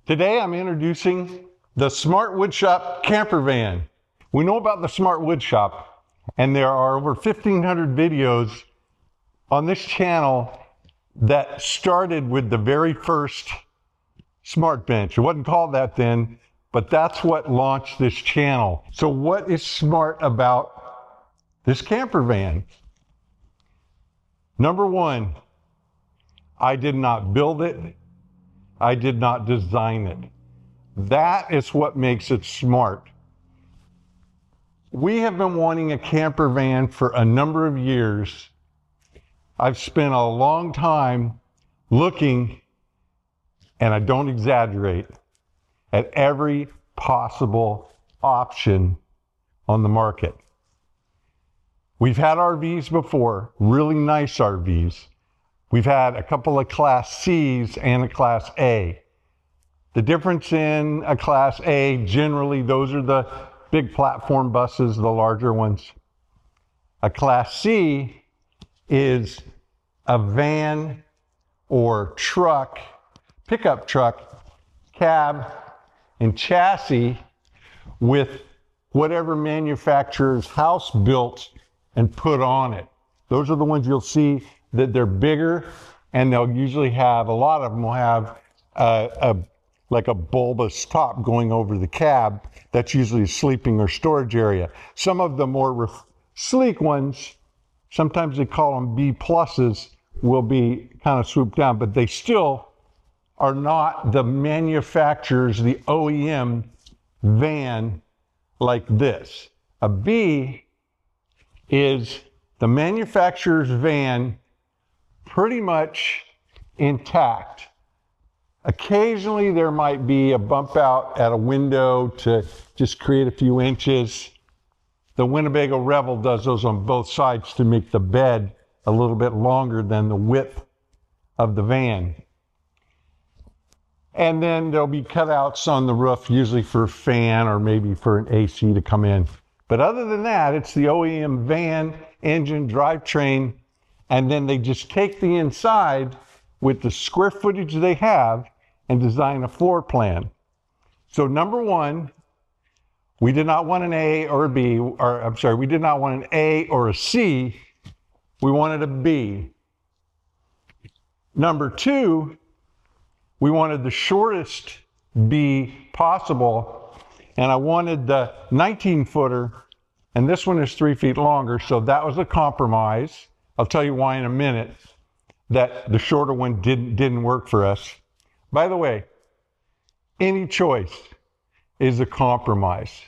Today I'm introducing the Smart Woodshop camper van. We know about the Smart Woodshop, and there are over 1,500 videos on this channel that started with the very first Smart Bench. It wasn't called that then, but that's what launched this channel. So what is smart about this camper van? Number one, I did not build it. I did not design it. That is what makes it smart. We have been wanting a camper van for a number of years. I've spent a long time looking, and I don't exaggerate, at every possible option on the market. We've had RVs before, really nice RVs. We've had a couple of Class C's and a Class A. The difference in a Class A, generally, those are the big platform buses, the larger ones. A Class C is a van or truck, pickup truck, cab, and chassis with whatever manufacturer's house built and put on it. Those are the ones you'll see that they're bigger, and they'll usually have, a lot of them will have like a bulbous top going over the cab. That's usually a sleeping or storage area. Some of the more sleek ones, sometimes they call them B pluses, will be kind of swooped down, but they still are not the manufacturer's, the OEM van like this. A B is the manufacturer's van, pretty much intact. Occasionally there might be a bump out at a window to just create a few inches. The Winnebago Revel does those on both sides to make the bed a little bit longer than the width of the van. And then there'll be cutouts on the roof, usually for a fan or maybe for an AC to come in. But other than that, it's the OEM van, engine, drivetrain, and then they just take the inside with the square footage they have and design a floor plan. So number one, we did not want an A or a B, or I'm sorry, we did not want an A or a C, we wanted a B. Number two, we wanted the shortest B possible, and I wanted the 19-footer, and this one is 3 feet longer, so that was a compromise. I'll tell you why in a minute that the shorter one didn't work for us. By the way, any choice is a compromise.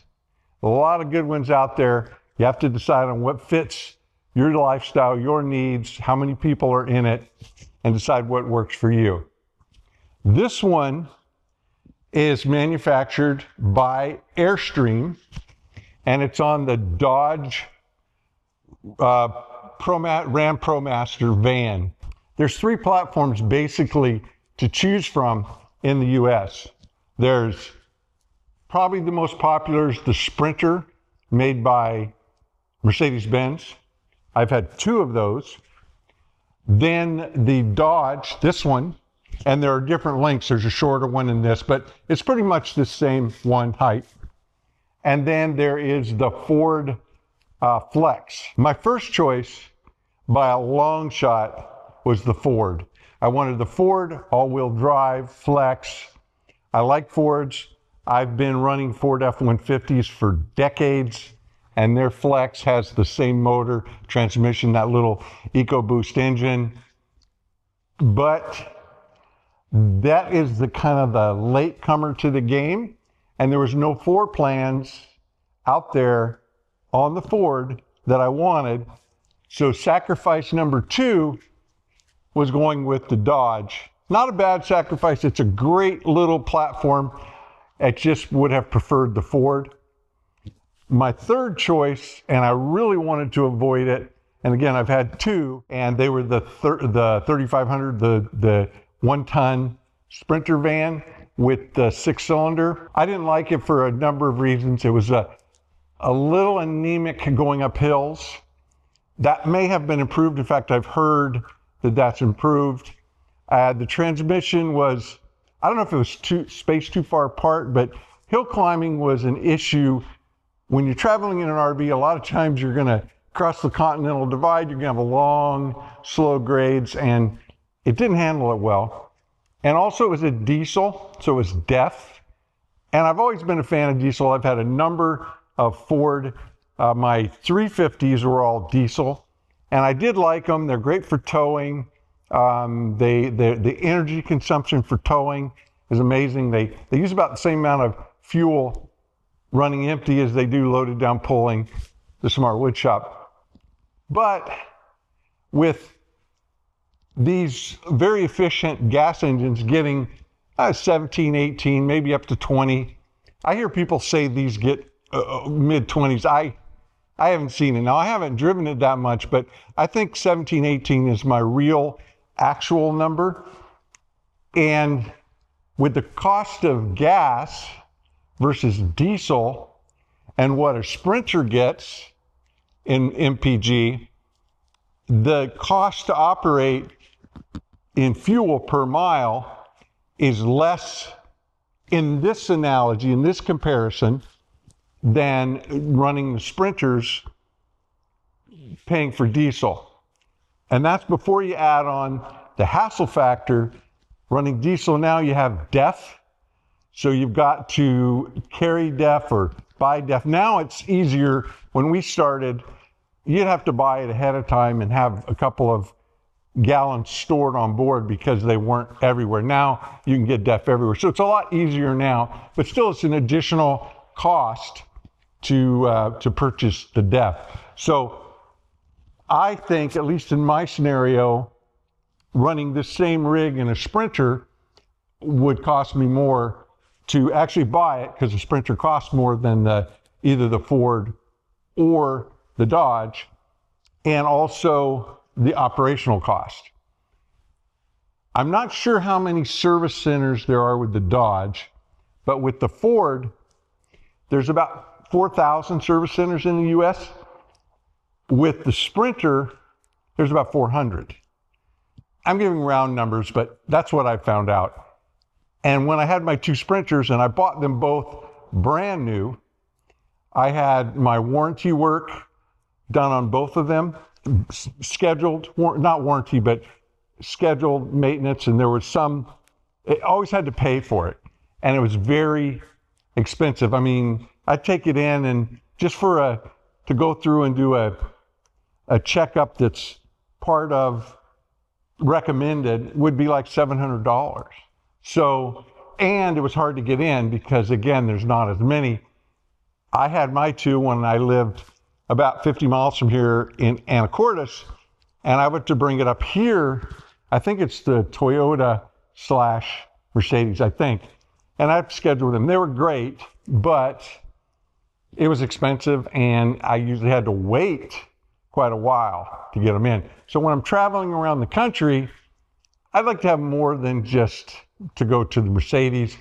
A lot of good ones out there. You have to decide on what fits your lifestyle, your needs, how many people are in it, and decide what works for you. This one is manufactured by Airstream, and it's on the Dodge ProMaster van. There's three platforms basically to choose from in the US. There's probably the most popular is the Sprinter, made by Mercedes-Benz. I've had two of those. Then the Dodge, this one, and there are different lengths. There's a shorter one in this, but it's pretty much the same one height. And then there is the Ford Flex. My first choice by a long shot was the Ford. I wanted the Ford all-wheel drive Flex. I like Fords. I've been running Ford F-150s for decades, and their Flex has the same motor, transmission, that little EcoBoost engine. But that is the kind of the latecomer to the game, and there was no floor plans out there on the Ford that I wanted. So sacrifice number two was going with the Dodge. Not a bad sacrifice. It's a great little platform. I just would have preferred the Ford. My third choice, and I really wanted to avoid it, and again, I've had two, and they were the 3500, the 1-ton Sprinter van with the 6-cylinder. I didn't like it for a number of reasons. It was a little anemic going up hills. That may have been improved. In fact, I've heard that that's improved. The transmission was I don't know if it was spaced too far apart, but hill climbing was an issue. When you're traveling in an RV, a lot of times you're going to cross the Continental Divide. You're going to have a long, slow grades, and it didn't handle it well. And also it was a diesel, so it was deaf. And I've always been a fan of diesel. I've had a number of Ford. My 350s were all diesel, and I did like them. They're great for towing. The energy consumption for towing is amazing. They use about the same amount of fuel running empty as they do loaded down pulling the Smart Woodshop. But with these very efficient gas engines getting 17, 18, maybe up to 20, I hear people say these get mid 20s. I haven't seen it. Now, I haven't driven it that much, but I think 17, 18 is my real actual number. And with the cost of gas versus diesel and what a Sprinter gets in MPG, the cost to operate in fuel per mile is less in this analogy, in this comparison, than running the Sprinters paying for diesel. And that's before you add on the hassle factor. Running diesel now, you have DEF, so you've got to carry DEF or buy DEF. Now it's easier. When we started, you'd have to buy it ahead of time and have a couple of gallons stored on board because they weren't everywhere. Now you can get DEF everywhere. So it's a lot easier now, but still it's an additional cost to purchase the DEF. So I think, at least in my scenario, running the same rig in a Sprinter would cost me more to actually buy it, because the Sprinter costs more than either the Ford or the Dodge, and also the operational cost. I'm not sure how many service centers there are with the Dodge, but with the Ford, there's about 4,000 service centers in the US. With the Sprinter, there's about 400. I'm giving round numbers, but that's what I found out. And when I had my two Sprinters, and I bought them both brand new, I had my warranty work done on both of them, scheduled, not warranty, but scheduled maintenance, and there was some, I always had to pay for it, and it was very expensive. I mean, I'd take it in, and just to go through and do a checkup that's part of recommended would be like $700. So, and it was hard to get in because, again, there's not as many. I had my two when I lived about 50 miles from here in Anacortes, and I went to bring it up here. I think it's the Toyota / Mercedes, I think. And I've scheduled them. They were great, but it was expensive, and I usually had to wait quite a while to get them in. So when I'm traveling around the country, I'd like to have more than just to go to the Mercedes.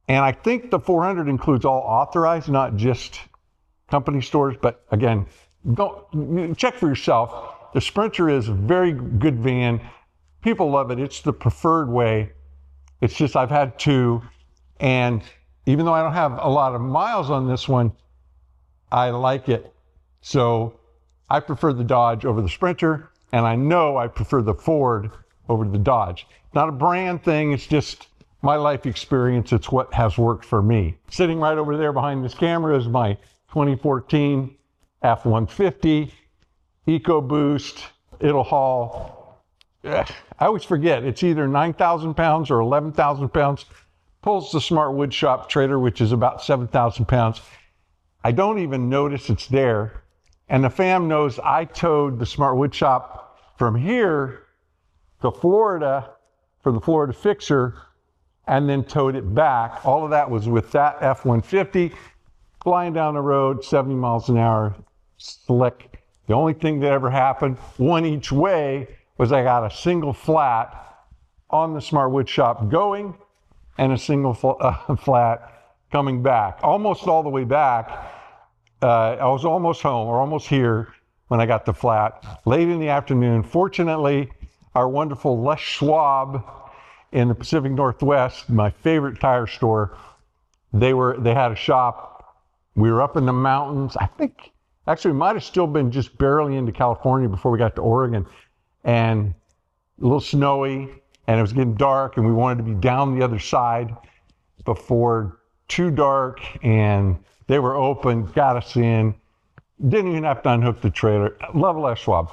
And I think the 400 includes all authorized, not just company stores. But again, check for yourself. The Sprinter is a very good van. People love it. It's the preferred way. It's just I've had two, and even though I don't have a lot of miles on this one, I like it. So I prefer the Dodge over the Sprinter, and I know I prefer the Ford over the Dodge. Not a brand thing, it's just my life experience. It's what has worked for me. Sitting right over there behind this camera is my 2014 F-150 EcoBoost. It'll haul, I always forget, it's either 9,000 pounds or 11,000 pounds. Pulls the Smart Woodshop trailer, which is about 7,000 pounds. I don't even notice it's there. And the fam knows I towed the Smart Woodshop from here to Florida for the Florida Fixer, and then towed it back. All of that was with that F-150, flying down the road, 70 miles an hour, slick. The only thing that ever happened, one each way, was I got a single flat on the Smart Woodshop going, and a single flat coming back. Almost all the way back, I was almost home, or almost here, when I got the flat. Late in the afternoon, fortunately, our wonderful Les Schwab in the Pacific Northwest, my favorite tire store. They had a shop. We were up in the mountains. I think actually we might have still been just barely into California before we got to Oregon, and a little snowy, and it was getting dark, and we wanted to be down the other side before too dark, and they were open, got us in. Didn't even have to unhook the trailer. Love Les Schwab.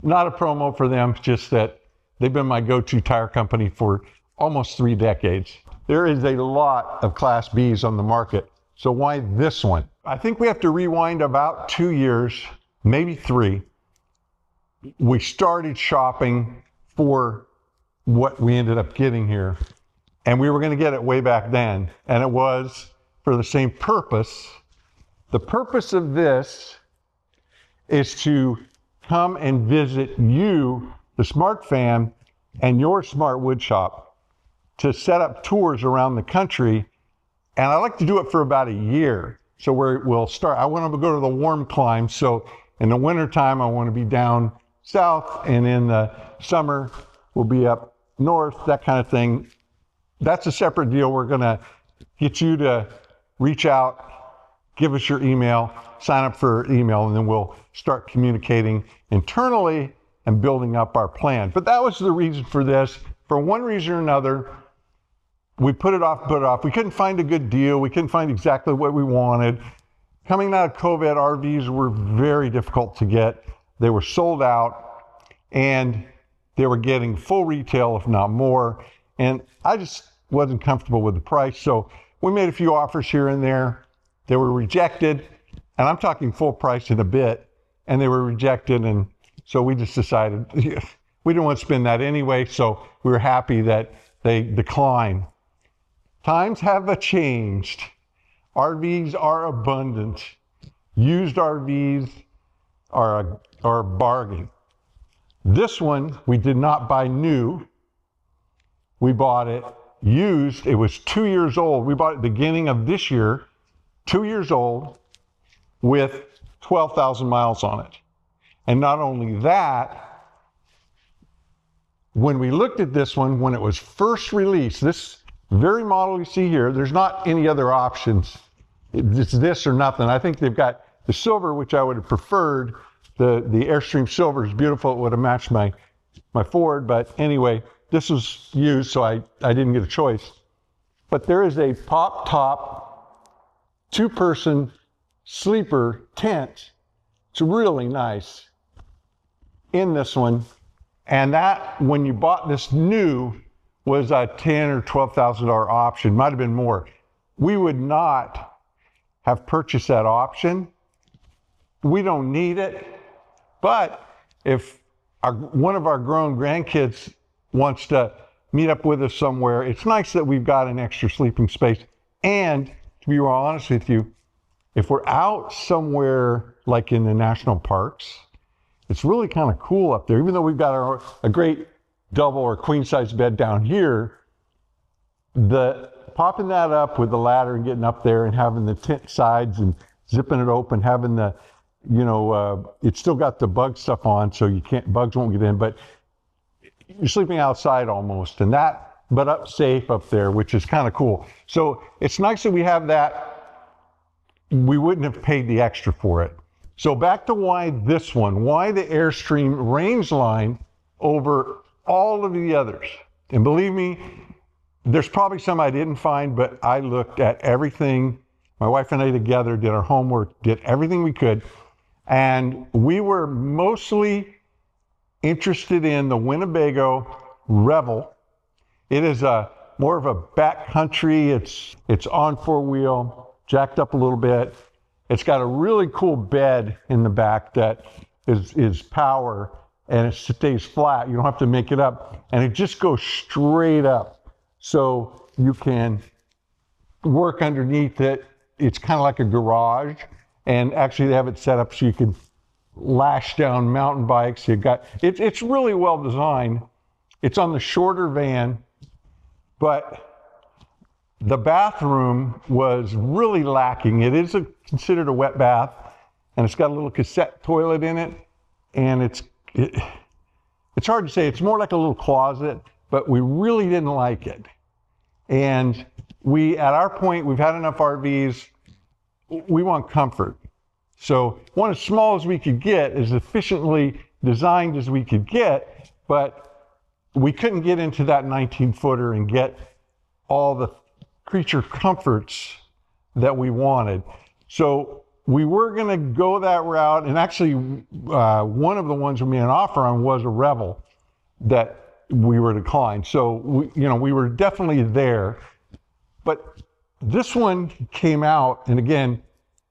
Not a promo for them, just that they've been my go-to tire company for almost 3 decades. There is a lot of Class Bs on the market, so why this one? I think we have to rewind about 2 years, maybe 3. We started shopping for what we ended up getting here, and we were going to get it way back then, and it was for the same purpose. The purpose of this is to come and visit you, the Smart Fam, and your Smart Woodshop, to set up tours around the country. And I like to do it for about a year. So we'll start, I want to go to the warm climes. So in the wintertime, I want to be down south, and in the summer, we'll be up north, that kind of thing. That's a separate deal. We're going to get you to reach out, give us your email, sign up for email, and then we'll start communicating internally and building up our plan. But that was the reason for this. For one reason or another, we put it off. We couldn't find a good deal. We couldn't find exactly what we wanted. Coming out of COVID, RVs were very difficult to get. They were sold out, and they were getting full retail, if not more. And I just wasn't comfortable with the price. So we made a few offers here and there. They were rejected, and I'm talking full price in a bit, and they were rejected. And so we just decided we didn't want to spend that anyway. So we were happy that they declined. Times have changed. RVs are abundant. Used RVs are a bargain. This one, we did not buy new. We bought it used. It was 2 years old. We bought it at the beginning of this year, 2 years old, with 12,000 miles on it. And not only that, when we looked at this one, when it was first released, this very model you see here, there's not any other options. It's this or nothing. I think they've got the silver, which I would have preferred. The Airstream silver is beautiful. It would have matched my Ford, but anyway, this was used, so I didn't get a choice. But there is a pop top 2-person sleeper tent. It's really nice in this one. And that, when you bought this new, was a $10,000 or $12,000 option. Might have been more. We would not have purchased that option. We don't need it. But if one of our grown grandkids wants to meet up with us somewhere, it's nice that we've got an extra sleeping space. And to be real honest with you, if we're out somewhere like in the national parks, it's really kind of cool up there. Even though we've got a great double or queen size bed down here, popping that up with the ladder and getting up there and having the tent sides and zipping it open, having the, it's still got the bug stuff on, so bugs won't get in, but you're sleeping outside almost, but up safe up there, which is kind of cool. So it's nice that we have that. We wouldn't have paid the extra for it. So back to why this one, why the Airstream Rangeline over all of the others. And believe me, there's probably some I didn't find, but I looked at everything. My wife and I together did our homework, did everything we could. And we were mostly interested in the Winnebago Revel. It is more of a backcountry. It's on 4-wheel, jacked up a little bit. It's got a really cool bed in the back that is power, and it stays flat. You don't have to make it up, and it just goes straight up. So you can work underneath it. It's kind of like a garage, and actually they have it set up so you can lash down mountain bikes. It's really well designed. It's on the shorter van, but the bathroom was really lacking. It is considered a wet bath, and it's got a little cassette toilet in it, and it's hard to say. It's more like a little closet but we really didn't like it. And at our point, we've had enough RVs. We want comfort. So one as small as we could get, as efficiently designed as we could get, but we couldn't get into that 19-footer and get all the creature comforts that we wanted. So we were going to go that route, and actually one of the ones we made an offer on was a Revel that we were declined. So we were definitely there. But this one came out, and again,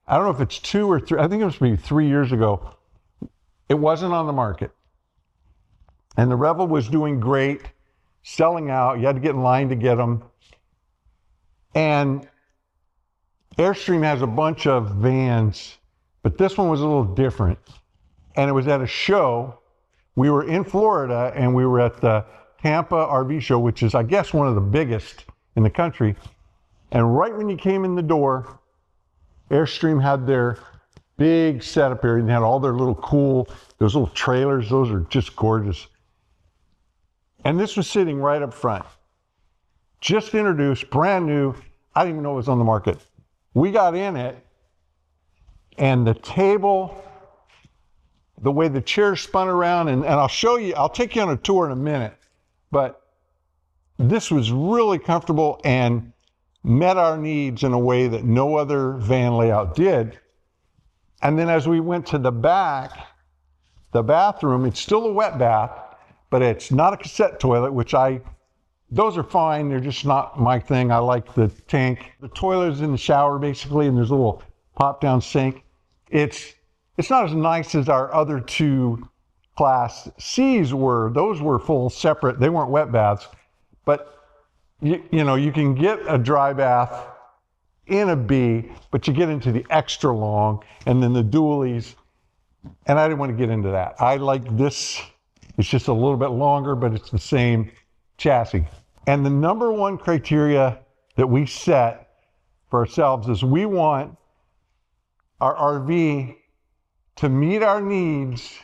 I don't know if it's 2 or 3, I think it was maybe 3 years ago. It wasn't on the market. And the Revel was doing great, selling out. You had to get in line to get them. And Airstream has a bunch of vans, but this one was a little different. And it was at a show. We were in Florida, and we were at the Tampa RV show, which is, I guess, one of the biggest in the country. And right when you came in the door, Airstream had their big setup area, and they had all their little cool, those little trailers. Those are just gorgeous. And this was sitting right up front. Just introduced, brand new. I didn't even know it was on the market. We got in it, and the table, the way the chair spun around, and I'll show you, I'll take you on a tour in a minute, but this was really comfortable and met our needs in a way that no other van layout did. And then as we went to the back, the bathroom, it's still a wet bath, but it's not a cassette toilet, which those are fine. They're just not my thing. I like the tank. The toilet is in the shower basically, and there's a little pop down sink. It's not as nice as our other 2 Class C's were. Those were full separate. They weren't wet baths, but you can get a dry bath in a B, but you get into the extra long and then the dualies. And I didn't want to get into that. I like this. It's just a little bit longer, but it's the same chassis. And the number one criteria that we set for ourselves is we want our RV to meet our needs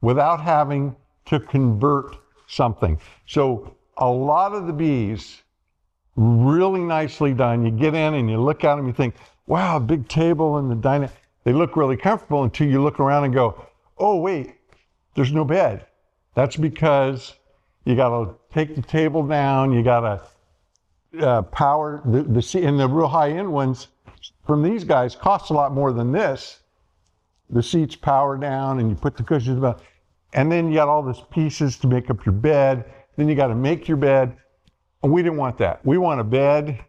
without having to convert something. So a lot of the Bs, really nicely done. You get in and you look at them, you think, wow, big table and the dining. They look really comfortable until you look around and go, oh wait, there's no bed. That's because you got to take the table down. You got to power the seat, and the real high-end ones from these guys cost a lot more than this. The seats power down, and you put the cushions about, and then you got all these pieces to make up your bed. Then you got to make your bed, and we didn't want that. We want a bed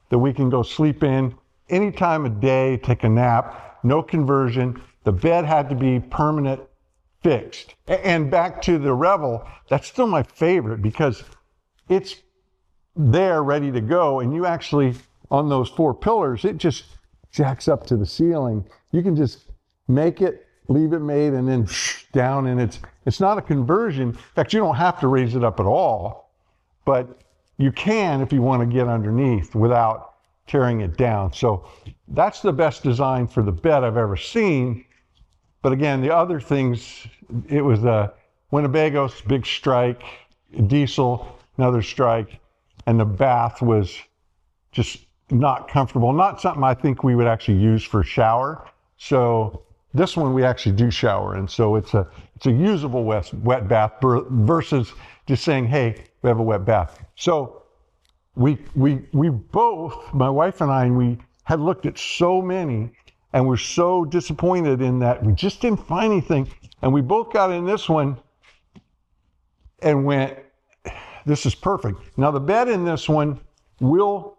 that we can go sleep in any time of day, take a nap, no conversion. The bed had to be permanent, fixed. And back to the Revel, that's still my favorite because it's there ready to go, and you actually, on those 4 pillars, it just jacks up to the ceiling. You can just make it, leave it made, and then down, and it's not a conversion. In fact, you don't have to raise it up at all, but you can if you want to get underneath without tearing it down. So that's the best design for the bed I've ever seen. But again, the other things, it was a Winnebago's big strike, diesel, another strike, and the bath was just not comfortable. Not something I think we would actually use for shower. So this one we actually do shower in. So it's a usable wet bath versus just saying, hey, we have a wet bath. So we both, my wife and I, we had looked at so many, and we're so disappointed in that we just didn't find anything. And we both got in this one and went, this is perfect. Now the bed in this one will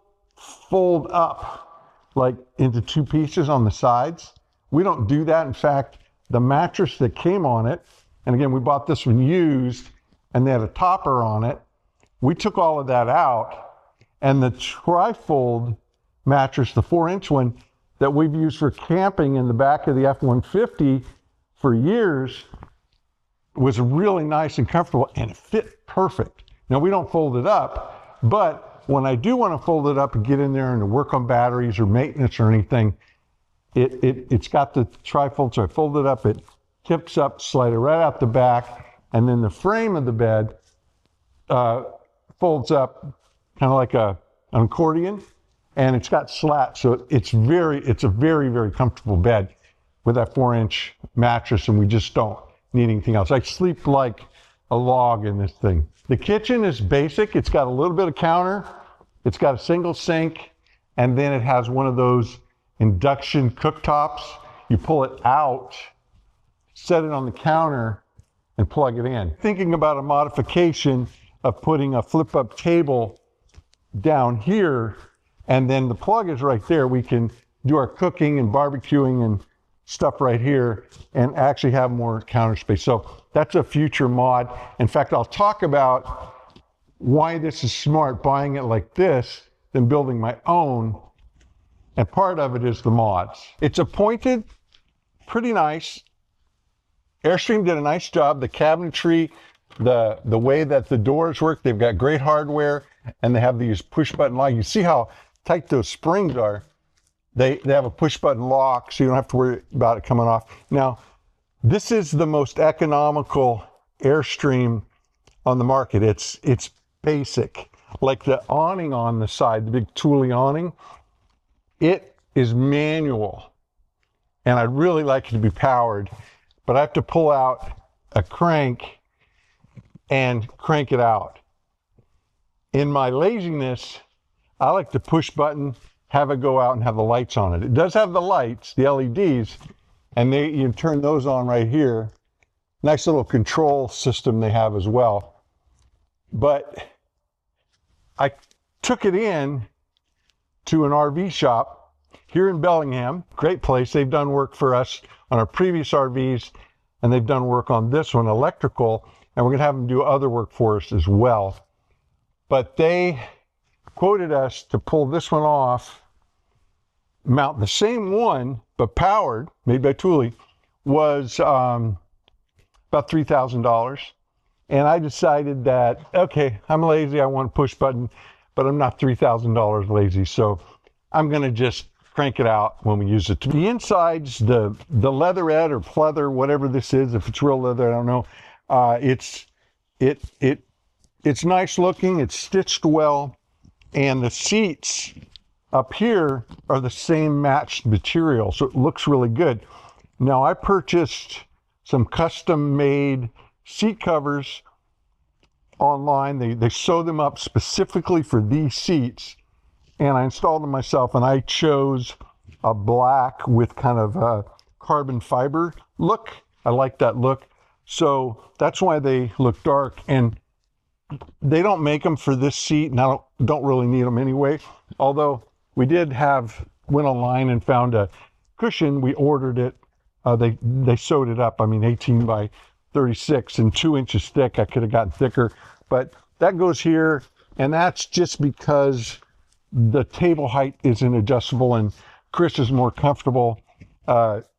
fold up like into 2 pieces on the sides. We don't do that. In fact, the mattress that came on it, and again, we bought this one used, and they had a topper on it. We took all of that out, and the trifold mattress, the 4-inch one that we've used for camping in the back of the F-150 for years, was really nice and comfortable, and it fit perfect. Now, we don't fold it up, but when I do want to fold it up and get in there and work on batteries or maintenance or anything, it's got the trifold, so I fold it up, it tips up, slide it right out the back, and then the frame of the bed folds up kind of like an accordion, and it's got slats, so it's a very, very comfortable bed with that 4-inch mattress, and we just don't need anything else. I sleep like a log in this thing. The kitchen is basic. It's got a little bit of counter. It's got a single sink, and then it has one of those induction cooktops. You pull it out, set it on the counter, and plug it in. Thinking about a modification of putting a flip-up table down here, and then the plug is right there. We can do our cooking and barbecuing and stuff right here and actually have more counter space. So that's a future mod. In fact, I'll talk about why this is smart, buying it like this than building my own. And part of it is the mods. It's appointed, pretty nice. Airstream did a nice job. The cabinetry, the way that the doors work, they've got great hardware, and they have these push button locks. You see how tight those springs are. They have a push button lock, so you don't have to worry about it coming off. Now, this is the most economical Airstream on the market. It's basic. Like the awning on the side, the big Thule awning, it is manual, and I'd really like it to be powered, but I have to pull out a crank and crank it out. In my laziness, I like to push button, have it go out, and have the lights on it. It does have the lights, the LEDs, and you turn those on right here. Nice little control system they have as well. But I took it in to an RV shop here in Bellingham. Great place. They've done work for us on our previous RVs, and they've done work on this one, electrical, and we're going to have them do other work for us as well. But they quoted us to pull this one off, mount the same one, but powered, made by Thule, was about $3,000. And I decided that, okay, I'm lazy, I want a push button, but I'm not $3,000 lazy, so I'm gonna just crank it out when we use it. The insides, the leatherette or pleather, whatever this is, if it's real leather, I don't know. It's nice looking, it's stitched well, and the seats up here are the same matched material, so it looks really good. Now, I purchased some custom-made seat covers online. They sew them up specifically for these seats, and I installed them myself, and I chose a black with kind of a carbon fiber look. I like that look, so that's why they look dark. And they don't make them for this seat, and I don't really need them anyway. Although we went online and found a cushion. We ordered it. They sewed it up. I mean, 18 by 36 and 2 inches thick. I could have gotten thicker, but that goes here, and that's just because the table height isn't adjustable, and Chris is more comfortable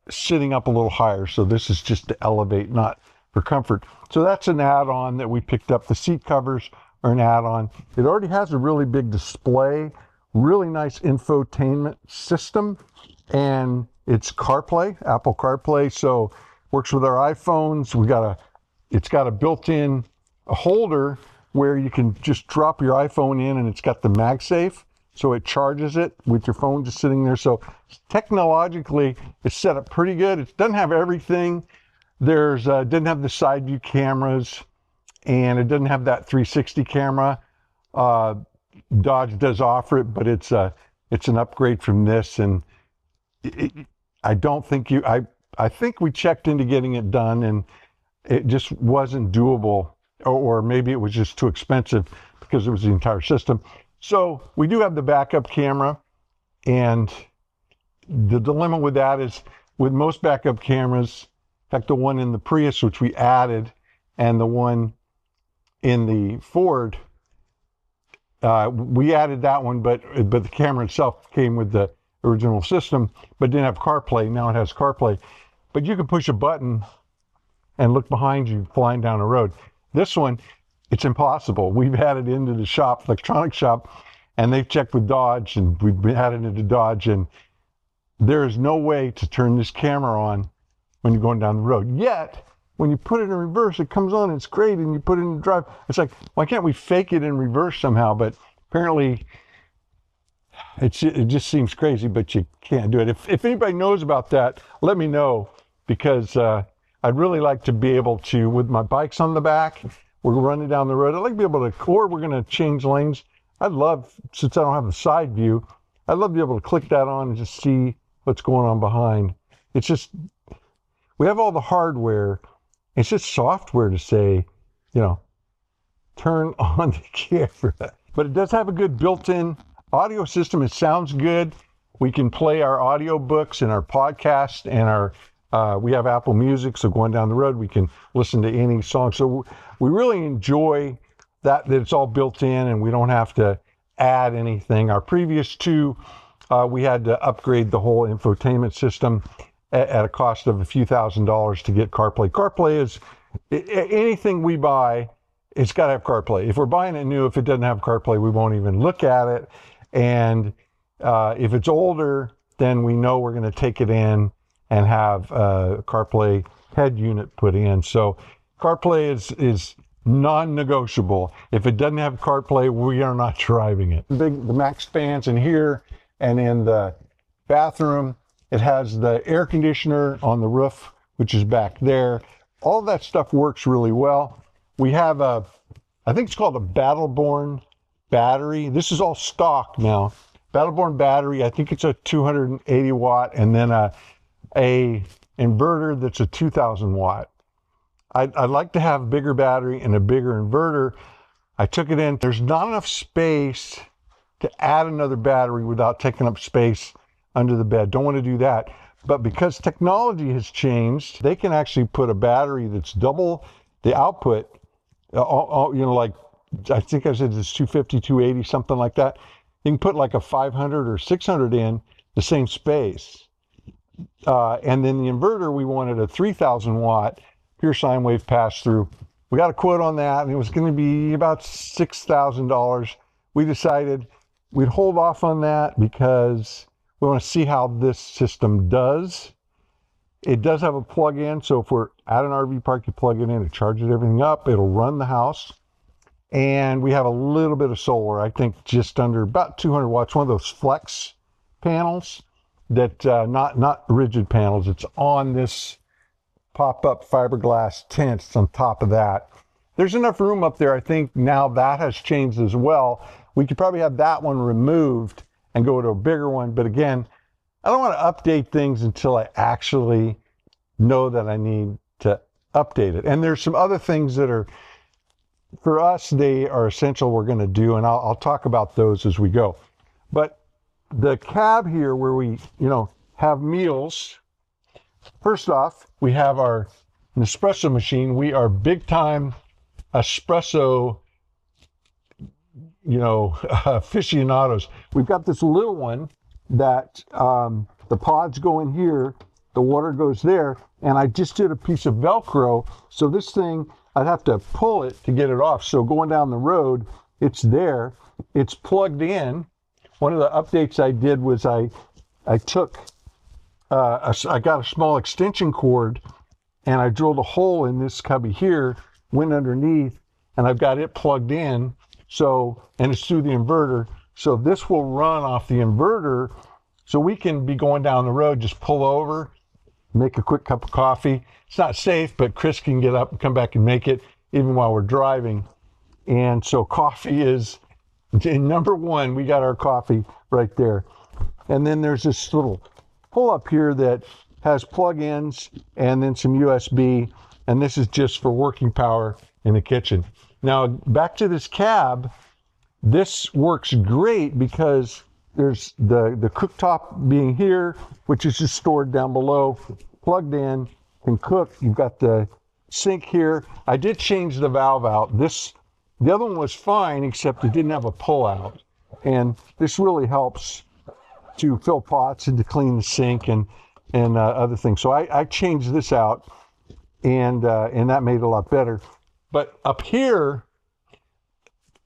sitting up a little higher. So this is just to elevate, not for comfort. So that's an add-on that we picked up. The seat covers are an add-on. It already has a really big display, really nice infotainment system, and it's CarPlay, Apple CarPlay, so works with our iPhones. It's got a built-in holder where you can just drop your iPhone in, and it's got the MagSafe, so it charges it with your phone just sitting there. So technologically, it's set up pretty good. It doesn't have everything. Didn't have the side view cameras, and it doesn't have that 360 camera. Dodge does offer it, but it's an upgrade from this, and I think we checked into getting it done, and it just wasn't doable, or maybe it was just too expensive because it was the entire system. So we do have the backup camera, and the dilemma with that is with most backup cameras, in fact, the one in the Prius, which we added, and the one in the Ford, we added that one, but the camera itself came with the original system, but didn't have CarPlay. Now it has CarPlay. But you can push a button and look behind you flying down the road. This one, it's impossible. We've had it into the shop, electronics shop, and they've checked with Dodge, and we've had it into Dodge, and there is no way to turn this camera on when you're going down the road. Yet, when you put it in reverse, it comes on, it's great, and you put it in drive. It's like, why can't we fake it in reverse somehow? But apparently, it just seems crazy, but you can't do it. If anybody knows about that, let me know, because I'd really like to be able to, with my bikes on the back, we're running down the road, I'd like to be able to, or we're going to change lanes. I'd love, since I don't have the side view, I'd love to be able to click that on and just see what's going on behind. It's just, we have all the hardware. It's just software to say, you know, turn on the camera. But it does have a good built-in audio system. It sounds good. We can play our audio books and our podcast, and we have Apple Music, so going down the road, we can listen to any song. So we really enjoy that it's all built in and we don't have to add anything. Our previous two, we had to upgrade the whole infotainment system at a cost of a few $1,000s to get CarPlay. CarPlay is anything we buy, it's got to have CarPlay. If we're buying it new, if it doesn't have CarPlay, we won't even look at it. And if it's older, then we know we're going to take it in and have a CarPlay head unit put in. So CarPlay is non-negotiable. If it doesn't have CarPlay, we are not driving it. The max fans in here, and in the bathroom, it has the air conditioner on the roof, which is back there. All that stuff works really well. We have I think it's called a Battleborn battery. This is all stock now. Battleborn battery, I think it's a 280 watt, and then a inverter that's a 2000 watt. I'd like to have a bigger battery and a bigger inverter. I took it in. There's not enough space to add another battery without taking up space under the bed. Don't want to do that. But because technology has changed, they can actually put a battery that's double the output, you know, like I think I said it's 250, 280, something like that. You can put like a 500 or 600 in the same space. And then the inverter, we wanted a 3000 watt pure sine wave pass through. We got a quote on that, and it was going to be about $6,000. We decided we'd hold off on that because we want to see how this system does. It does have a plug-in, so if we're at an RV park, you plug it in, it charges everything up, it'll run the house. And we have a little bit of solar, I think just under about 200 watts, one of those flex panels that, not rigid panels, it's on this pop-up fiberglass tent. It's on top of that. There's enough room up there. I think now that has changed as well. We could probably have that one removed and go to a bigger one. But again, I don't want to update things until I actually know that I need to update it. And there's some other things that are, for us, they are essential we're going to do, and I'll talk about those as we go. But the cab here where we, you know, have meals, first off, we have our Nespresso machine. We are big time espresso, you know, aficionados. We've got this little one that the pods go in here, the water goes there, and I just did a piece of Velcro. So this thing, I'd have to pull it to get it off. So going down the road, it's there, it's plugged in. One of the updates I did was I took, I got a small extension cord and I drilled a hole in this cubby here, went underneath, and I've got it plugged in. So, and it's through the inverter. So this will run off the inverter. So we can be going down the road, just pull over, make a quick cup of coffee. It's not safe, but Chris can get up and come back and make it even while we're driving. And so coffee is number one. We got our coffee right there. And then there's this little pull up here that has plug-ins and then some USB. And this is just for working power in the kitchen. Now back to this cab. This works great because there's the cooktop being here, which is just stored down below, plugged in, can cook. You've got the sink here. I did change the valve out. The other one was fine, except it didn't have a pull out. And this really helps to fill pots and to clean the sink and other things. So I changed this out, and that made it a lot better. But up here,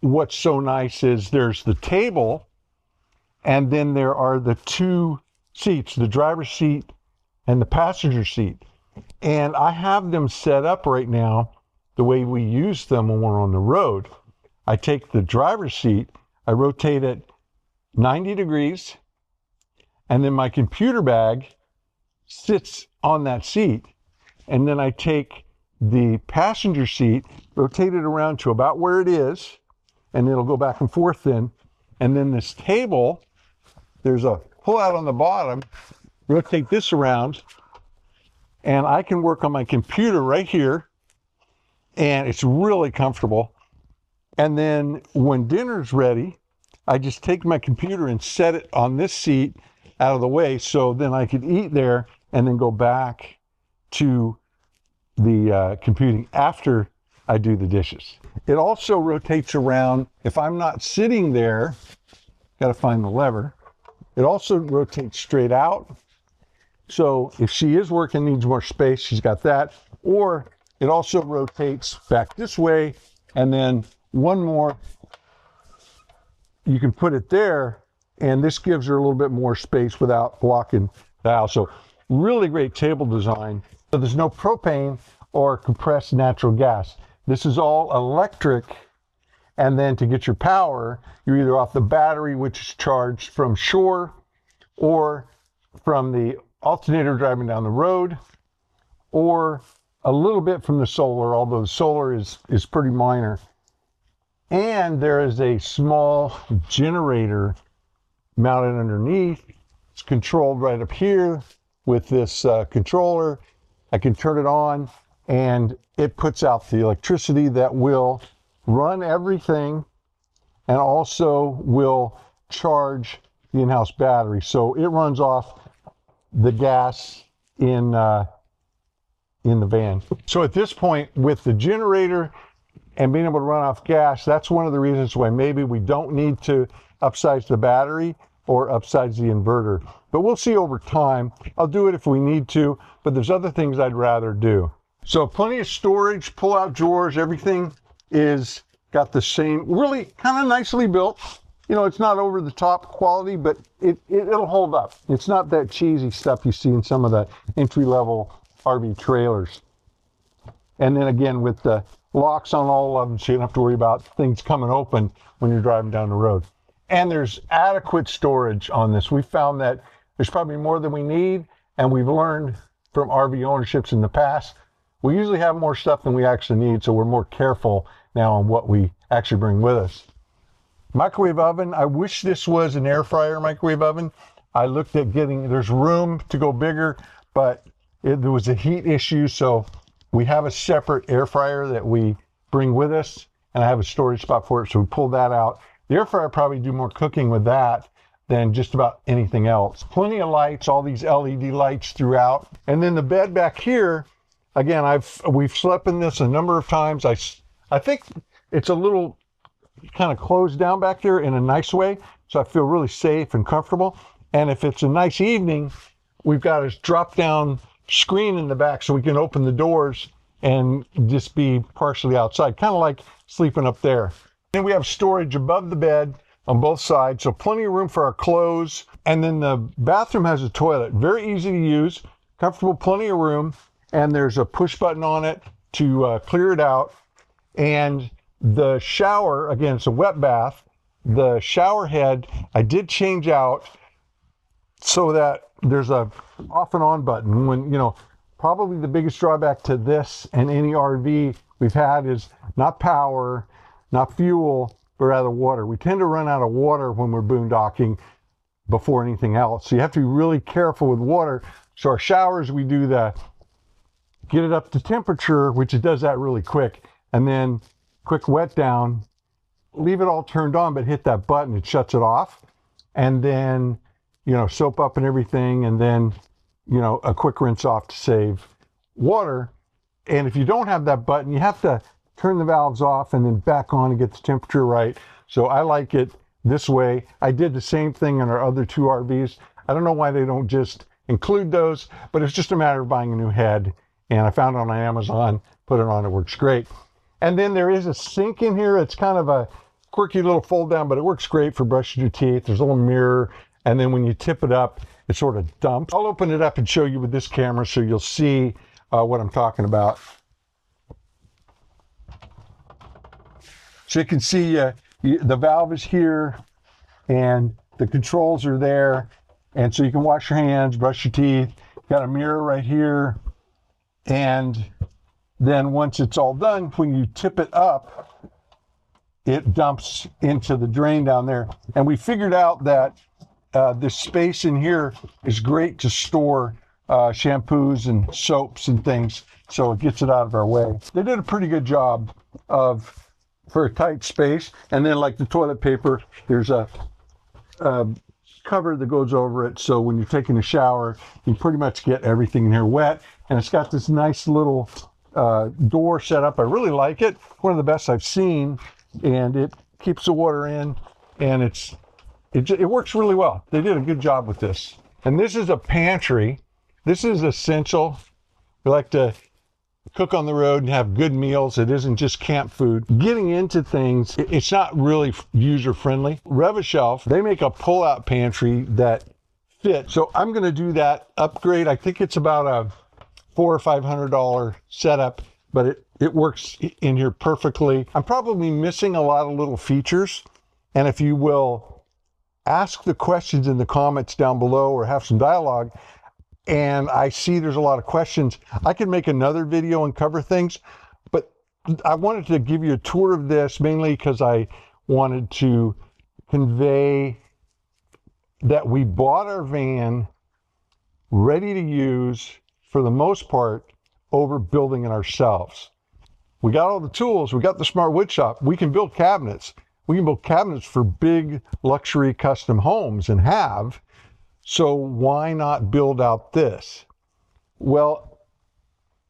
what's so nice is there's the table, and then there are the two seats, the driver's seat and the passenger seat. And I have them set up right now the way we use them when we're on the road. I take the driver's seat, I rotate it 90 degrees, and then my computer bag sits on that seat. And then I take the passenger seat, rotate it around to about where it is, and it'll go back and forth then. And then this table, there's a pull out on the bottom, rotate this around, and I can work on my computer right here, and it's really comfortable. And then when dinner's ready, I just take my computer and set it on this seat out of the way, so then I could eat there and then go back to the computing after I do the dishes. It also rotates around. If I'm not sitting there, got to find the lever. It also rotates straight out. So if she is working, needs more space, she's got that. Or it also rotates back this way, and then one more, you can put it there, and this gives her a little bit more space without blocking the aisle. So really great table design. So there's no propane or compressed natural gas. This is all electric, and then to get your power, you're either off the battery, which is charged from shore, or from the alternator driving down the road, or a little bit from the solar, although the solar is pretty minor. And there is a small generator mounted underneath. It's controlled right up here with this controller. I can turn it on, and it puts out the electricity that will run everything and also will charge the in-house battery. So it runs off the gas in the van. So at this point, with the generator and being able to run off gas, that's one of the reasons why maybe we don't need to upsize the battery or upsize the inverter. But we'll see over time. I'll do it if we need to, but there's other things I'd rather do. So plenty of storage, pull-out drawers, everything is got the same, really kind of nicely built. You know, it's not over the top quality, but it'll hold up. It's not that cheesy stuff you see in some of the entry-level RV trailers. And then again, with the locks on all of them, so you don't have to worry about things coming open when you're driving down the road. And there's adequate storage on this. We found that there's probably more than we need, and we've learned from RV ownerships in the past, we usually have more stuff than we actually need, so we're more careful now on what we actually bring with us. Microwave oven, I wish this was an air fryer microwave oven. I looked at there's room to go bigger, but there was a heat issue, so we have a separate air fryer that we bring with us, and I have a storage spot for it, so we pulled that out. The air fryer probably do more cooking with that than just about anything else. Plenty of lights, all these LED lights throughout. And then the bed back here, again, we've slept in this a number of times. I think it's a little kind of closed down back there in a nice way, so I feel really safe and comfortable. And if it's a nice evening, we've got a drop down screen in the back so we can open the doors and just be partially outside, kind of like sleeping up there. Then we have storage above the bed on both sides, so plenty of room for our clothes. And then the bathroom has a toilet, very easy to use, comfortable, plenty of room, and there's a push button on it to clear it out. And the shower, again, it's a wet bath. The shower head, I did change out so that there's a off and on button. When, you know, probably the biggest drawback to this and any RV we've had is not power, not fuel, but rather water. We tend to run out of water when we're boondocking before anything else. So you have to be really careful with water. So our showers, we do get it up to temperature, which it does that really quick, and then quick wet down, leave it all turned on, but hit that button, it shuts it off. And then, you know, soap up and everything, and then, you know, a quick rinse off to save water. And if you don't have that button, you have to turn the valves off and then back on and get the temperature right. So I like it this way. I did the same thing in our other two RVs. I don't know why they don't just include those, but it's just a matter of buying a new head. And I found it on Amazon, put it on, it works great. And then there is a sink in here. It's kind of a quirky little fold down, but it works great for brushing your teeth. There's a little mirror. And then when you tip it up, it sort of dumps. I'll open it up and show you with this camera so you'll see what I'm talking about. So you can see the valve is here and the controls are there. And so you can wash your hands, brush your teeth. Got a mirror right here. And then once it's all done, when you tip it up, it dumps into the drain down there. And we figured out that this space in here is great to store shampoos and soaps and things. So it gets it out of our way. They did a pretty good job for a tight space. And then like the toilet paper, there's a cover that goes over it, so when you're taking a shower you pretty much get everything in here wet. And it's got this nice little door set up. I really like it, one of the best I've seen, and it keeps the water in, and it works really well. They did a good job with this. And this is a pantry. This is essential. We like to cook on the road and have good meals. It isn't just camp food. Getting into things, it's not really user-friendly. Rev-A-Shelf, they make a pull-out pantry that fits. So I'm going to do that upgrade. I think it's about a $400 or $500 setup, but it works in here perfectly. I'm probably missing a lot of little features. And if you will ask the questions in the comments down below or have some dialogue, and I see there's a lot of questions, I can make another video and cover things. But I wanted to give you a tour of this mainly because I wanted to convey that we bought our van ready to use for the most part over building it ourselves. We got all the tools. We got the Smart Woodshop. We can build cabinets. We can build cabinets for big luxury custom homes and have. So why not build out this? Well,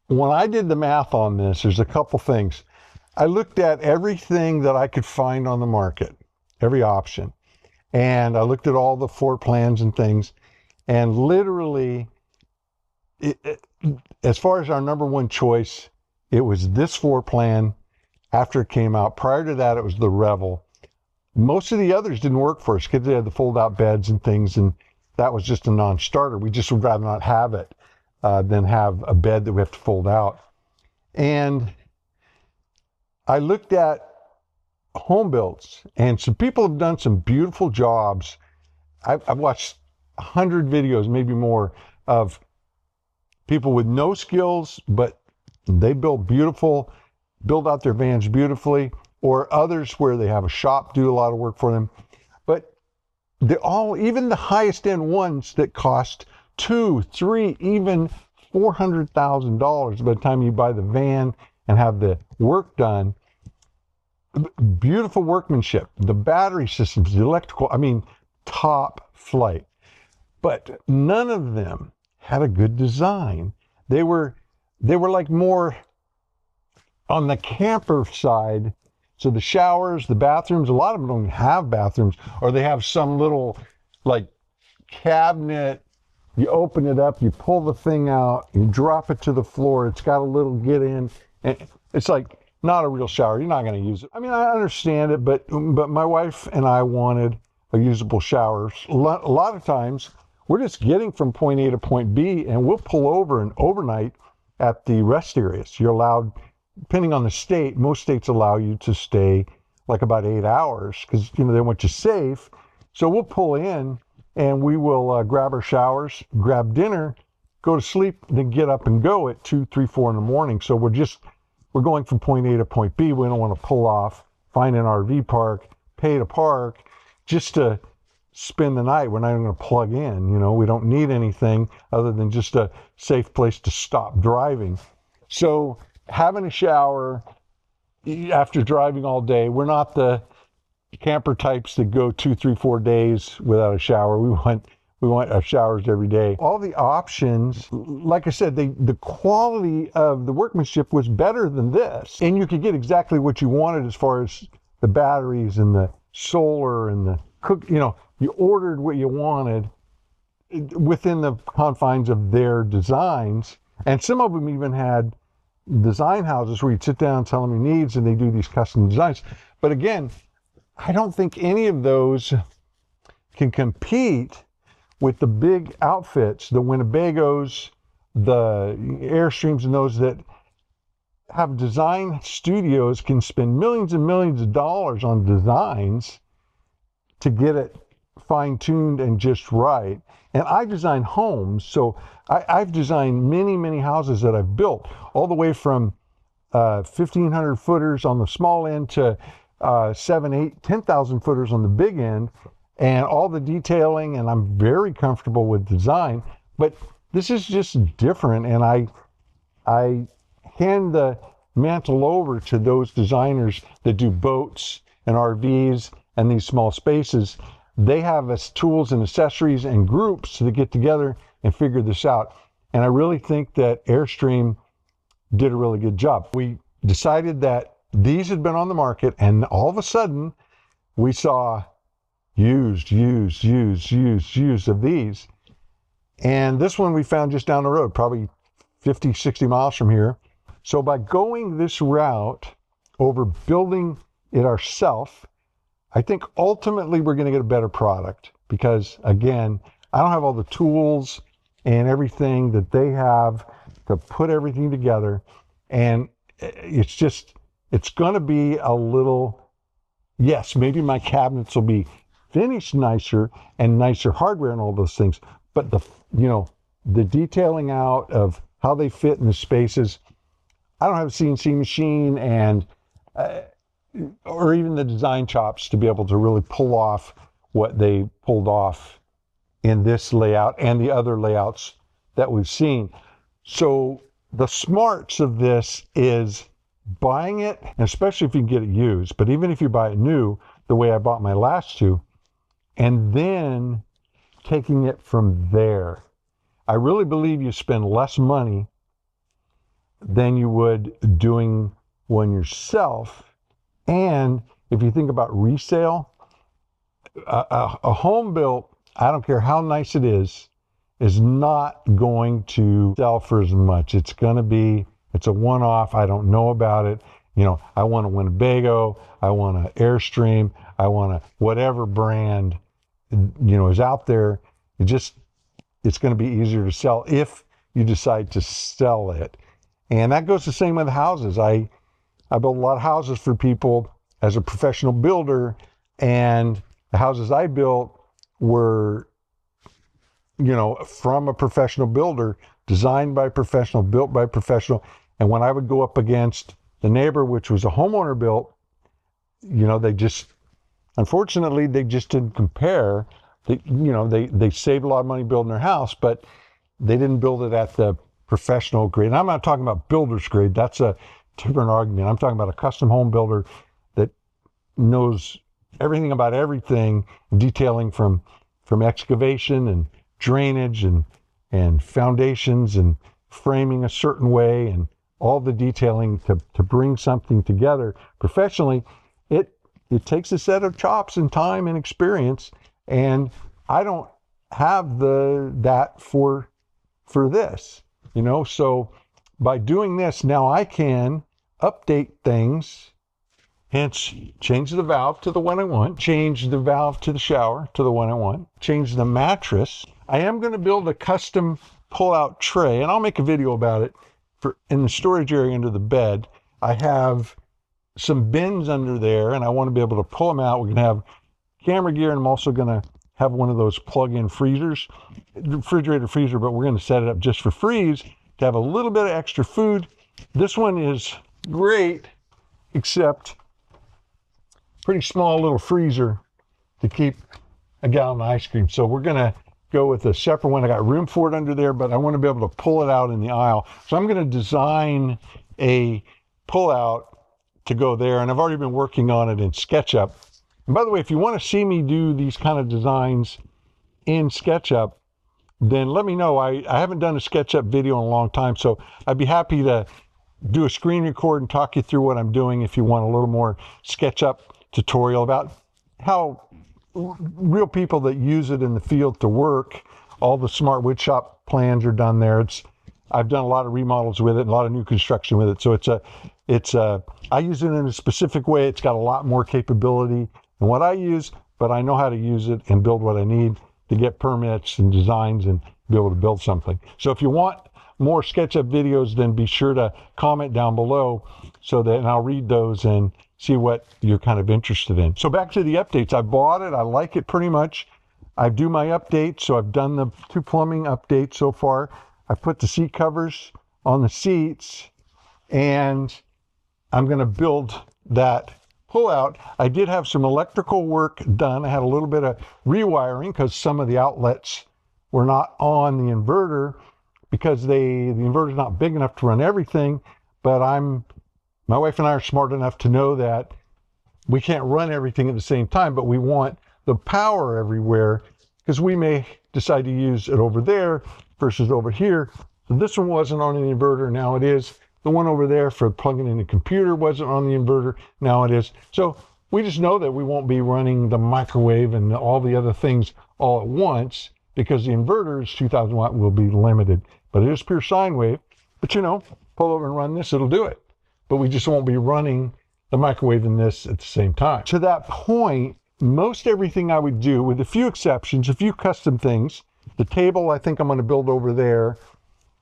when I did the math on this, there's a couple things. I looked at everything that I could find on the market, every option. And I looked at all the floor plans and things. And literally, as far as our number one choice, it was this floor plan after it came out. Prior to that, it was the Revel. Most of the others didn't work for us because they had the fold-out beds and things, and that was just a non-starter. We just would rather not have it than have a bed that we have to fold out. And I looked at home builds, and some people have done some beautiful jobs. I've watched 100 videos, maybe more, of people with no skills, but they build out their vans beautifully, or others where they have a shop do a lot of work for them. But even the highest end ones that cost $200,000, $300,000, even $400,000 by the time you buy the van and have the work done. Beautiful workmanship, the battery systems, the electrical, I mean, top flight. But none of them had a good design. They were like more on the camper side. So the showers, the bathrooms, a lot of them don't have bathrooms, or they have some little like cabinet. You open it up, you pull the thing out, you drop it to the floor. It's got a little get in, and it's like not a real shower. You're not going to use it. I mean, I understand it, but my wife and I wanted a usable shower. A lot of times we're just getting from point A to point B, and we'll pull over and overnight at the rest areas. You're allowed, depending on the state, most states allow you to stay like about 8 hours because, you know, they want you safe. So we'll pull in and we will grab our showers, grab dinner, go to sleep, then get up and go at 2, 3, 4 in the morning. So we're going from point A to point B. We don't want to pull off, find an RV park, pay to park just to spend the night. We're not even going to plug in, you know, we don't need anything other than just a safe place to stop driving. So having a shower after driving all day, we're not the camper types that go 2, 3, 4 days without a shower. We want our showers every day. All the options, like I said, the quality of the workmanship was better than this. And you could get exactly what you wanted as far as the batteries and the solar and the cook, you know, you ordered what you wanted within the confines of their designs. And some of them even had design houses where you sit down and tell them your needs and they do these custom designs. But again, I don't think any of those can compete with the big outfits, the Winnebagos, the Airstreams and those that have design studios can spend millions and millions of dollars on designs to get it fine-tuned and just right. And I design homes, so I've designed many houses that I've built, all the way from 1,500 footers on the small end to 7, 8, 10,000 footers on the big end, and all the detailing, and I'm very comfortable with design. But this is just different, and I hand the mantle over to those designers that do boats and RVs and these small spaces. They have us tools and accessories and groups to get together and figure this out. And I really think that Airstream did a really good job. We decided that these had been on the market, and all of a sudden we saw used of these. And this one we found just down the road, probably 50, 60 miles from here. So by going this route over building it ourselves, I think ultimately we're going to get a better product, because again, I don't have all the tools and everything that they have to put everything together. And it's going to be a little, yes, maybe my cabinets will be finished nicer and nicer hardware and all those things, but the detailing out of how they fit in the spaces, I don't have a CNC machine and or even the design chops to be able to really pull off what they pulled off in this layout and the other layouts that we've seen. So the smarts of this is buying it, and especially if you can get it used, but even if you buy it new, the way I bought my last two, and then taking it from there. I really believe you spend less money than you would doing one yourself. And if you think about resale, a home built, I don't care how nice it is not going to sell for as much. It's a one-off. I don't know about it. I want a Winnebago, I want an Airstream, I want a whatever brand, is out there. It's going to be easier to sell if you decide to sell it. And that goes the same with houses. I built a lot of houses for people as a professional builder, and the houses I built were, from a professional builder, designed by a professional, built by a professional. And when I would go up against the neighbor, which was a homeowner built, unfortunately, they just didn't compare. They saved a lot of money building their house, but they didn't build it at the professional grade. And I'm not talking about builder's grade. That's a different argument. I'm talking about a custom home builder that knows everything about everything, detailing from excavation and drainage and foundations and framing a certain way and all the detailing to bring something together professionally. It takes a set of chops and time and experience, and I don't have that for this, so by doing this, now I can update things, hence change the valve to the one I want, change the valve to the shower to the one I want, change the mattress. I am going to build a custom pull-out tray, and I'll make a video about it in the storage area under the bed. I have some bins under there, and I want to be able to pull them out. We're going to have camera gear, and I'm also going to have one of those plug-in freezers, refrigerator freezer, but we're going to set it up just for freeze to have a little bit of extra food. This one is great, except pretty small little freezer to keep a gallon of ice cream. So we're going to go with a separate one. I got room for it under there, but I want to be able to pull it out in the aisle. So I'm going to design a pull-out to go there, and I've already been working on it in SketchUp. And by the way, if you want to see me do these kind of designs in SketchUp, then let me know. I haven't done a SketchUp video in a long time, so I'd be happy to do a screen record and talk you through what I'm doing if you want a little more SketchUp tutorial about how real people that use it in the field to work. All the Smart Woodshop plans are done there. I've done a lot of remodels with it, a lot of new construction with it. So I use it in a specific way. It's got a lot more capability than what I use, but I know how to use it and build what I need to get permits and designs and be able to build something. So if you want more SketchUp videos, then be sure to comment down below so that, and I'll read those and see what you're kind of interested in. So back to the updates. I bought it. I like it pretty much. I do my updates. So I've done the 2 plumbing updates so far. I put the seat covers on the seats, and I'm going to build that pull out. I did have some electrical work done. I had a little bit of rewiring because some of the outlets were not on the inverter because the inverter's not big enough to run everything. But my wife and I are smart enough to know that we can't run everything at the same time, but we want the power everywhere because we may decide to use it over there versus over here. So this one wasn't on the inverter, now it is. The one over there for plugging in the computer wasn't on the inverter, now it is. So we just know that we won't be running the microwave and all the other things all at once because the inverter's 2000 watt will be limited. But it is pure sine wave. But you know, pull over and run this, it'll do it. But we just won't be running the microwave and this at the same time. To that point, most everything I would do, with a few exceptions, a few custom things, the table I think I'm going to build over there,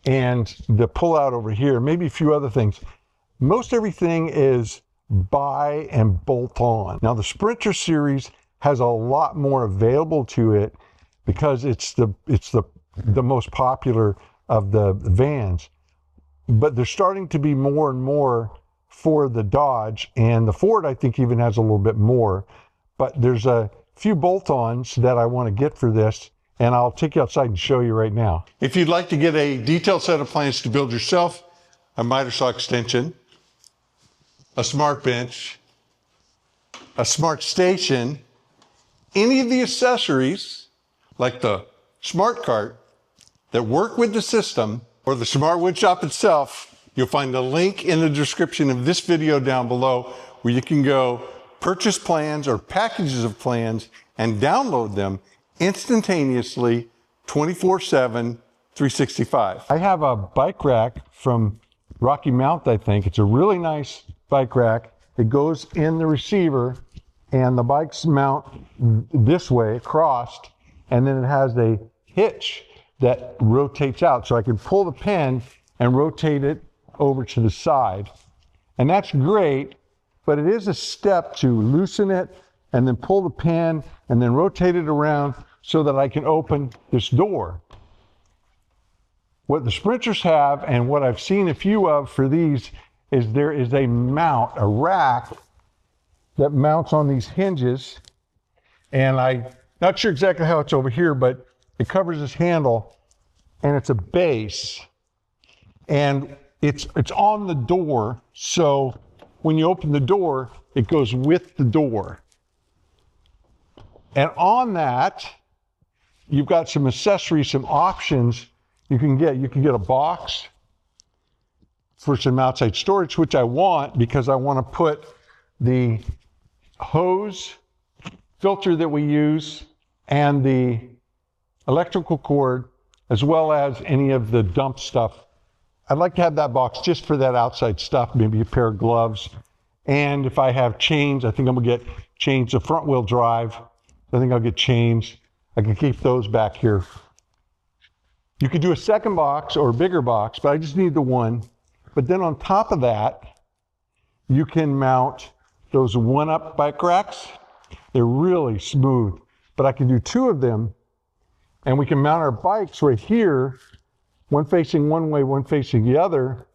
and the pull out over here, maybe a few other things. Most everything is buy and bolt on. Now the Sprinter series has a lot more available to it because it's the most popular of the vans. But there's starting to be more and more for the Dodge, and the Ford I think even has a little bit more. But there's a few bolt-ons that I want to get for this, and I'll take you outside and show you right now. If you'd like to get a detailed set of plans to build yourself a miter saw extension, a smart bench, a smart station, any of the accessories like the smart cart that work with the system, or the Smart Woodshop itself, you'll find the link in the description of this video down below where you can go purchase plans or packages of plans and download them instantaneously 24/7, 365. I have a bike rack from Rocky Mount, I think. It's a really nice bike rack. It goes in the receiver and the bikes mount this way across, and then it has a hitch that rotates out. So I can pull the pen and rotate it over to the side. And that's great, but it is a step to loosen it and then pull the pen and then rotate it around so that I can open this door. What the Sprinters have, and what I've seen a few of for these, is there is a mount, a rack that mounts on these hinges. And I'm not sure exactly how it's over here, but it covers this handle and it's a base. And it's on the door, so when you open the door, it goes with the door. And on that, you've got some accessories, some options you can get. You can get a box for some outside storage, which I want because I want to put the hose filter that we use and the electrical cord, as well as any of the dump stuff. I'd like to have that box just for that outside stuff, maybe a pair of gloves. And if I have chains, I think I'm gonna get chains of front wheel drive. I think I'll get chains. I can keep those back here. You could do a second box or a bigger box, but I just need the one. But then on top of that, you can mount those one-up bike racks. They're really smooth, but I can do two of them, and we can mount our bikes right here, one facing one way, one facing the other,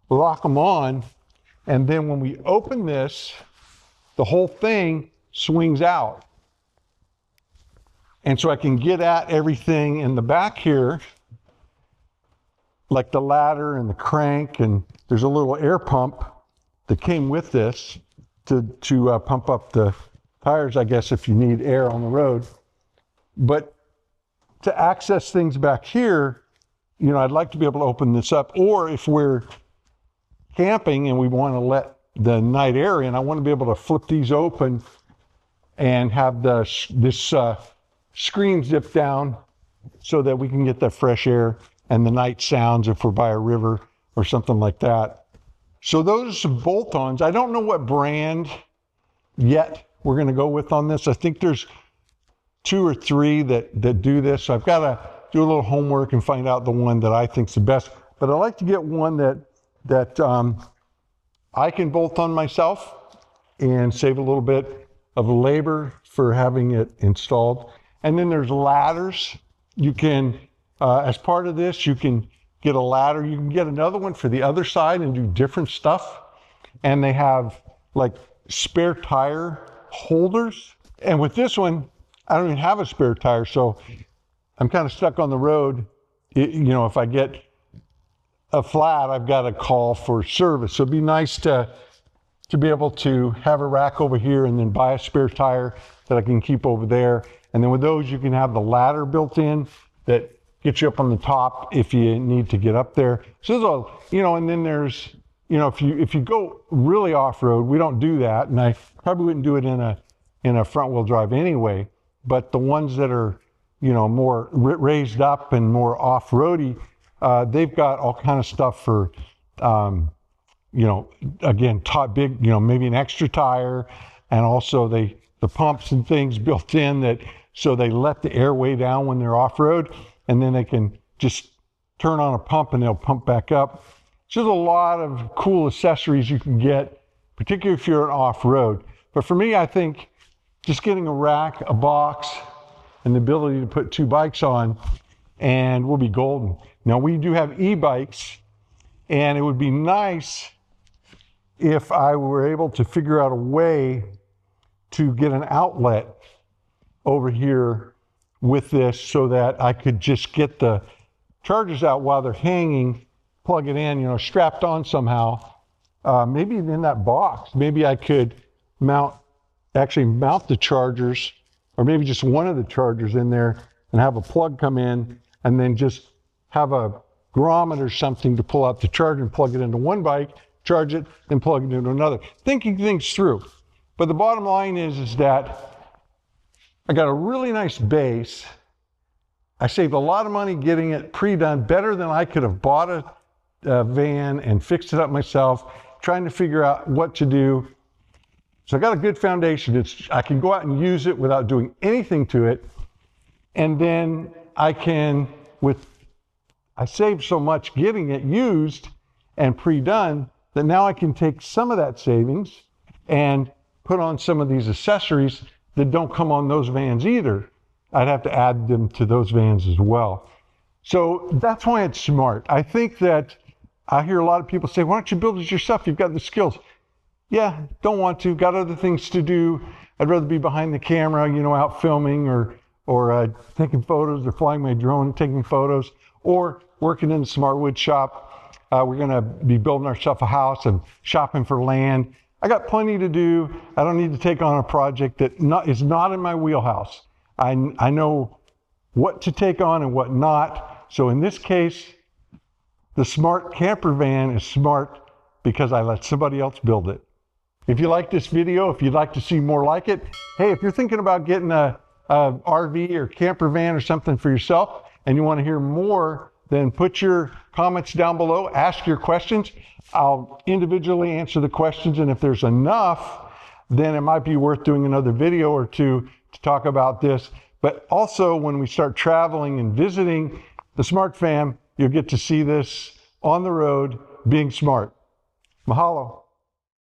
lock them on, and then when we open this, the whole thing swings out. And so I can get at everything in the back here, like the ladder and the crank, and there's a little air pump that came with this to pump up the tires, I guess, if you need air on the road. But to access things back here, you know, I'd like to be able to open this up, or if we're camping and we want to let the night air in, I want to be able to flip these open and have this screen zip down so that we can get that fresh air and the night sounds if we're by a river or something like that. So those are some bolt-ons. I don't know what brand yet we're going to go with on this. I think there's 2 or 3 that do this. So I've got do a little homework and find out the one that I think's the best. But I like to get one that I can bolt on myself and save a little bit of labor for having it installed. And then there's ladders. You can, as part of this, you can get a ladder. You can get another one for the other side and do different stuff. And they have like spare tire holders. And with this one, I don't even have a spare tire, so I'm kind of stuck on the road. You know, if I get a flat, I've got to call for service. So it'd be nice to be able to have a rack over here and then buy a spare tire that I can keep over there. And then with those, you can have the ladder built in that gets you up on the top if you need to get up there. So there's a, you know, and then there's, you know, if you go really off-road, we don't do that, and I probably wouldn't do it in a front-wheel drive anyway. But the ones that are, you know, more raised up and more off-roady, they've got all kind of stuff for, you know, again, big, you know, maybe an extra tire, and also the pumps and things built in that, so they let the air way down when they're off-road, and then they can just turn on a pump and they'll pump back up. So there's a lot of cool accessories you can get, particularly if you're off-road. But for me, I think just getting a rack, a box, and the ability to put 2 bikes on, and we'll be golden. Now, we do have e-bikes, and it would be nice if I were able to figure out a way to get an outlet over here with this so that I could just get the chargers out while they're hanging, plug it in, you know, strapped on somehow. Maybe in that box, maybe I could actually mount the chargers, or maybe just one of the chargers in there, and have a plug come in, and then just have a grommet or something to pull out the charger and plug it into one bike, charge it, then plug it into another. Thinking things through. But the bottom line is that I got a really nice base. I saved a lot of money getting it pre-done, better than I could have bought a van and fixed it up myself, trying to figure out what to do. So I got a good foundation. I can go out and use it without doing anything to it. And then I saved so much getting it used and pre-done that now I can take some of that savings and put on some of these accessories that don't come on those vans either. I'd have to add them to those vans as well. So that's why it's smart. I think that I hear a lot of people say, why don't you build it yourself? You've got the skills. Yeah, don't want to, got other things to do. I'd rather be behind the camera, you know, out filming or taking photos, or flying my drone and taking photos, or working in the Smart Woodshop. We're gonna be building ourselves a house and shopping for land. I got plenty to do. I don't need to take on a project that is not in my wheelhouse. I know what to take on and what not. So in this case, the smart camper van is smart because I let somebody else build it. If you like this video, if you'd like to see more like it, hey, if you're thinking about getting a RV or camper van or something for yourself, and you want to hear more, then put your comments down below, ask your questions. I'll individually answer the questions, and if there's enough, then it might be worth doing another video or two to talk about this. But also, when we start traveling and visiting the Smart Fam, you'll get to see this on the road being smart. Mahalo.